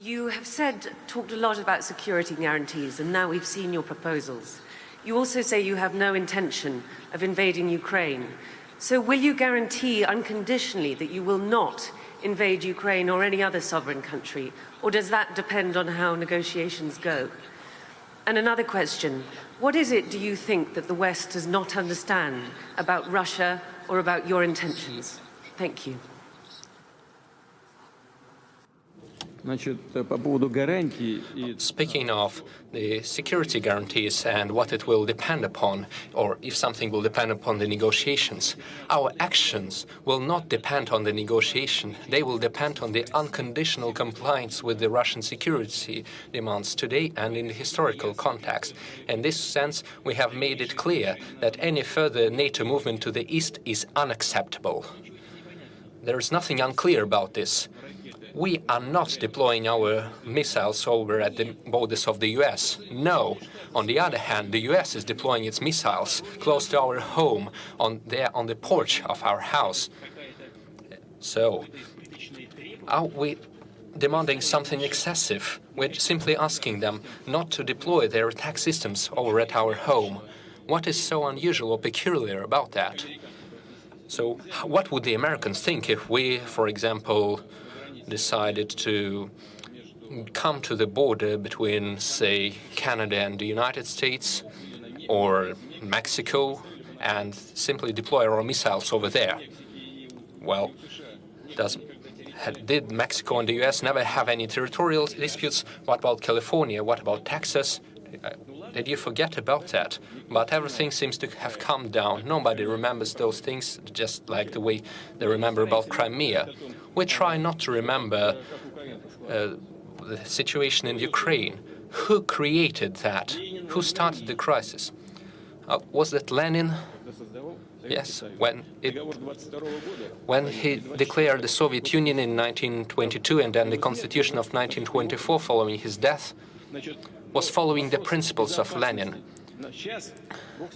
You have talked a lot about security guarantees, and now we've seen your proposals. You also say you have no intention of invading Ukraine. So will you guarantee unconditionally that you will not invade Ukraine or any other sovereign country, or does that depend on how negotiations go? And another question, what is it, do you think, that the West does not understand about Russia or about your intentions? Thank you. Speaking of the security guarantees and what it will depend upon, or if something will depend upon the negotiations, our actions will not depend on the negotiation. They will depend on the unconditional compliance with the Russian security demands today and in the historical context. In this sense, we have made it clear that any further NATO movement to the east is unacceptable. There is nothing unclear about this. We are not deploying our missiles over at the borders of the US. No. On the other hand, the US is deploying its missiles close to our home, on the porch of our house. So, are we demanding something excessive? We're simply asking them not to deploy their attack systems over at our home. What is so unusual or peculiar about that? So, what would the Americans think if we, for example, decided to come to the border between, say, Canada and the United States or Mexico and simply deploy our missiles over there? Well, did Mexico and the US never have any territorial disputes? What about California? What about Texas? Did you forget about that? But everything seems to have calmed down. Nobody remembers those things, just like the way they remember about Crimea. We try not to remember the situation in Ukraine. Who created that? Who started the crisis? Was that Lenin? Yes, when he declared the Soviet Union in 1922 and then the Constitution of 1924 following his death, was following the principles of Lenin.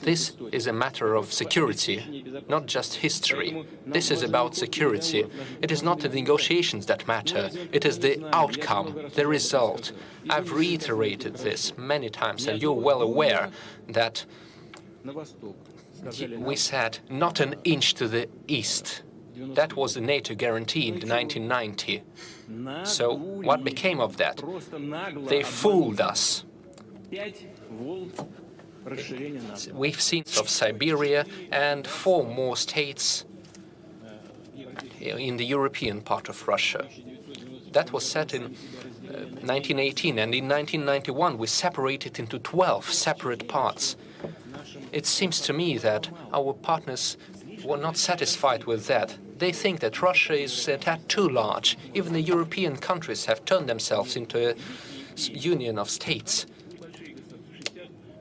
This is a matter of security, not just history. This is about security. It is not the negotiations that matter. It is the outcome, the result. I've reiterated this many times, and you're well aware that we said not an inch to the east. That was the NATO guarantee in 1990. So what became of that? They fooled us. We've seen of Siberia and 4 more states in the European part of Russia. That was set in 1918, and in 1991 we separated into 12 separate parts. It seems to me that our partners were not satisfied with that. They think that Russia is a tad too large. Even the European countries have turned themselves into a union of states.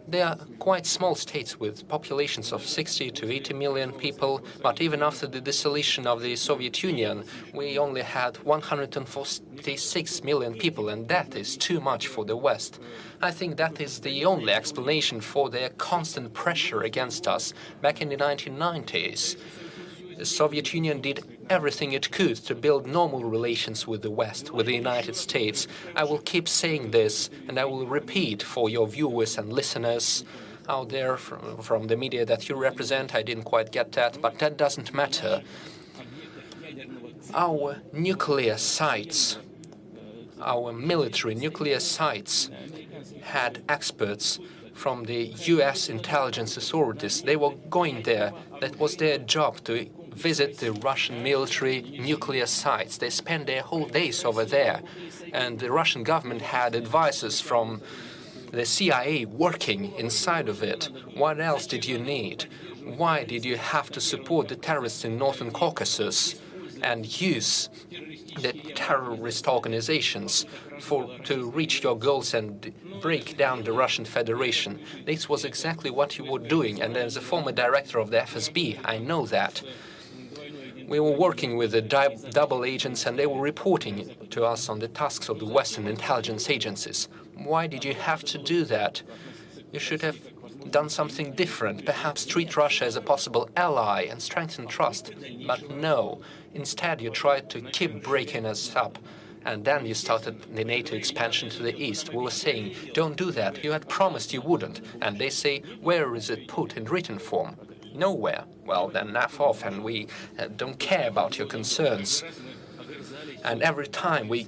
They are quite small states with populations of 60 to 80 million people, but even after the dissolution of the Soviet Union, we only had 146 million people, and that is too much for the West. I think that is the only explanation for their constant pressure against us. Back in the 1990s, the Soviet Union did everything it could to build normal relations with the West, with the United States. I will keep saying this, and I will repeat for your viewers and listeners out there from the media that you represent. I didn't quite get that, but that doesn't matter. Our nuclear sites, our military nuclear sites, had experts from the US intelligence authorities. They were going there. That was their job, to visit the Russian military nuclear sites. They spent their whole days over there. And the Russian government had advisors from the CIA working inside of it. What else did you need? Why did you have to support the terrorists in Northern Caucasus and use the terrorist organizations to reach your goals and break down the Russian Federation? This was exactly what you were doing, and as a former director of the FSB, I know that. We were working with the double agents, and they were reporting to us on the tasks of the Western intelligence agencies. Why did you have to do that? You should have done something different, perhaps treat Russia as a possible ally and strengthen trust. But no, instead you tried to keep breaking us up And then you started the NATO expansion to the east. We were saying, don't do that. You had promised you wouldn't. And they say, where is it put in written form? Nowhere. Well, then F off, and we don't care about your concerns. And every time we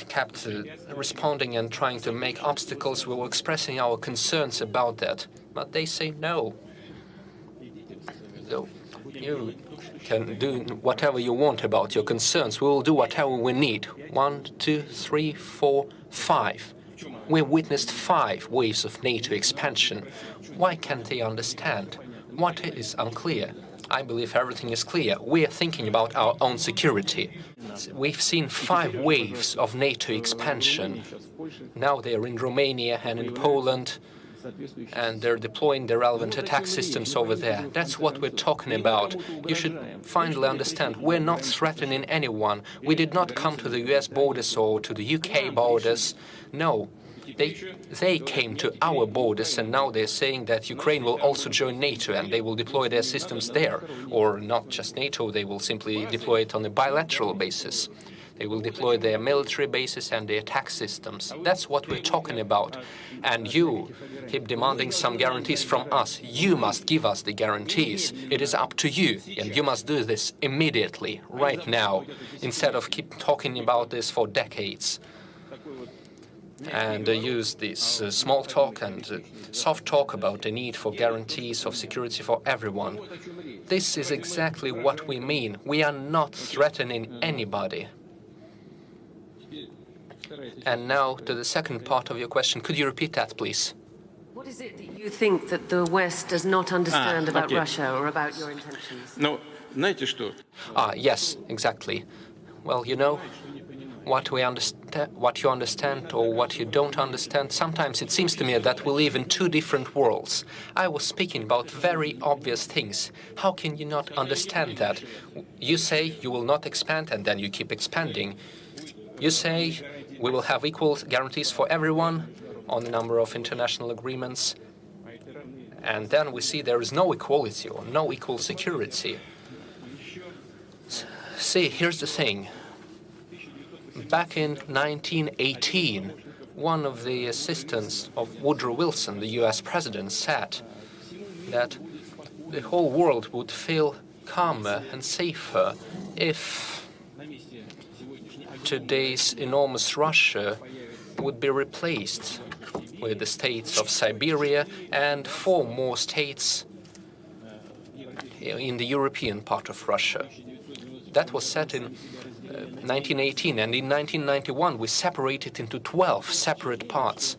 kept responding and trying to make obstacles, we were expressing our concerns about that. But they say no. So you can do whatever you want about your concerns. We will do whatever we need. 1, 2, 3, 4, 5. We witnessed 5 waves of NATO expansion. Why can't they understand? What is unclear? I believe everything is clear. We are thinking about our own security. We've seen 5 waves of NATO expansion. Now they are in Romania and in Poland, and they're deploying the relevant attack systems over there. That's what we're talking about. You should finally understand, we're not threatening anyone. We did not come to the US borders or to the UK borders. No. They came to our borders, and now they're saying that Ukraine will also join NATO and they will deploy their systems there. Or not just NATO, they will simply deploy it on a bilateral basis. They will deploy their military bases and their attack systems. That's what we're talking about. And you keep demanding some guarantees from us. You must give us the guarantees. It is up to you, and you must do this immediately, right now, instead of keep talking about this for decades. And use this small talk and soft talk about the need for guarantees of security for everyone. This is exactly what we mean. We are not threatening anybody. And now to the second part of your question. Could you repeat that, please? What is it that you think that the West does not understand about Russia or about your intentions? Yes, exactly. Well, you know, what you understand or what you don't understand, sometimes it seems to me that we live in 2 different worlds. I was speaking about very obvious things. How can you not understand that? You say you will not expand, and then you keep expanding. You say we will have equal guarantees for everyone on a number of international agreements, and then we see there is no equality or no equal security. See, here's the thing. Back in 1918, one of the assistants of Woodrow Wilson, the US president, said that the whole world would feel calmer and safer if today's enormous Russia would be replaced with the states of Siberia and 4 more states in the European part of Russia. That was said in 1918, and in 1991 we separated into 12 separate parts.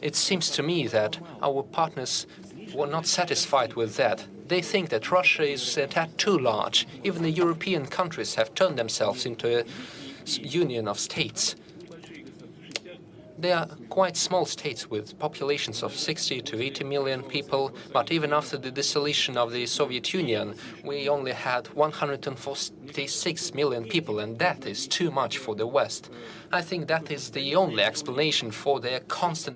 It seems to me that our partners were not satisfied with that. They think that Russia is a tad too large. Even the European countries have turned themselves into a union of states. They are quite small states with populations of 60 to 80 million people, but even after the dissolution of the Soviet Union, we only had 146 million people, and that is too much for the West. I think that is the only explanation for their constant